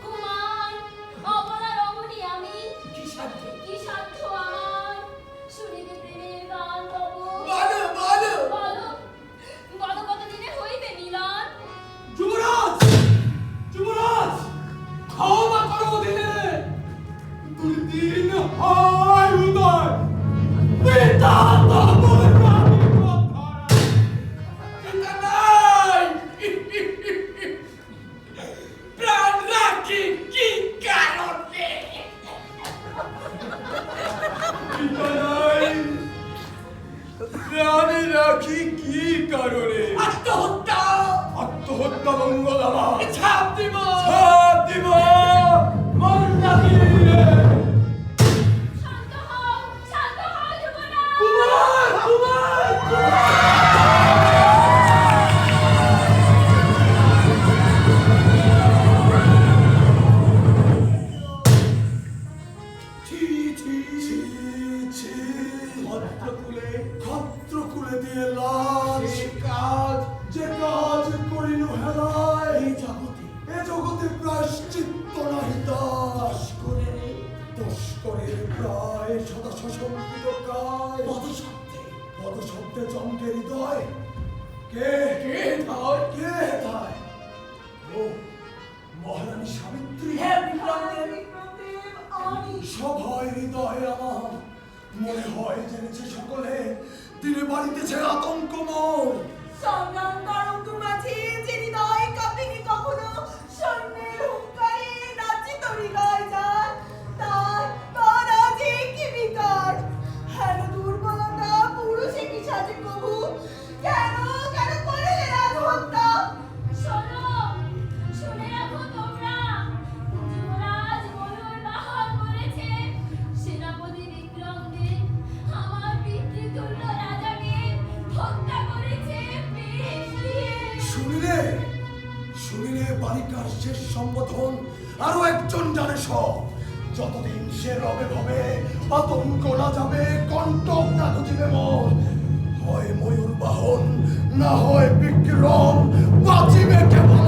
কুমার, অবলা রমণী আমি, কি সাধ্য আমার শুনিতে প্রেমের গান তব। বলো কতদিনে হইবে মিলন? যুবরাজ ক্ষমা করো দিলে দুর্দিন হয় উদয় পিতা তবুর রানী কথা চিন্তা নাই প্রাণ রাখি কি কারণে চিন্তা নাই প্রাণ রাখি কি কারণে আত্মহত্যা মঙ্গল আমার ছাপ দিব মন লাগিয়ে শান্ত হও যুবরাজ। কুমার ছি ক্ষত্রকুলে দিয়ে লাজ যে কাজ করিনু হেলায় এ জগতে প্রায়শ্চিত্ত নাহি তস্করের প্রায় সদা সশঙ্কিত কায় পদশব্দে জমকে হৃদয় কে ধায় ও মহারানী সাবিত্রী সভায় হৃদয় আমার মনে হয় জেনেছে সকলে দিনে বাড়িতেছে আতঙ্ক মোর সংগ্রাম করন্তু মাঝে যে হৃদয় কাঁপেনি কখনো সৈন্যের হুঙ্কারে নাচিত হৃদয় যার তার আজে কি বিকার হেন দুর্বলতা পুরুষে কি সাজে কবু কেন করলে আত্মহত্যা শুনে রাখো তোমরা, যুবরাজ ময়ূর বাহন করেছে সেনাপতি বিক্রমদেব আমার পিতৃতুল্য রাজাকে হত্যা করেছে বেশ দিয়ে। শুনিলে বালিকার শেষ সম্বোধন আরো একজন জানে সব যতদিন সে রবে ভবে আতঙ্ক না যাবে কণ্টক না ঘুচিবে মন হয় ময়ূর বাহন না হয় বিক্রম বাঁচিবে কেবল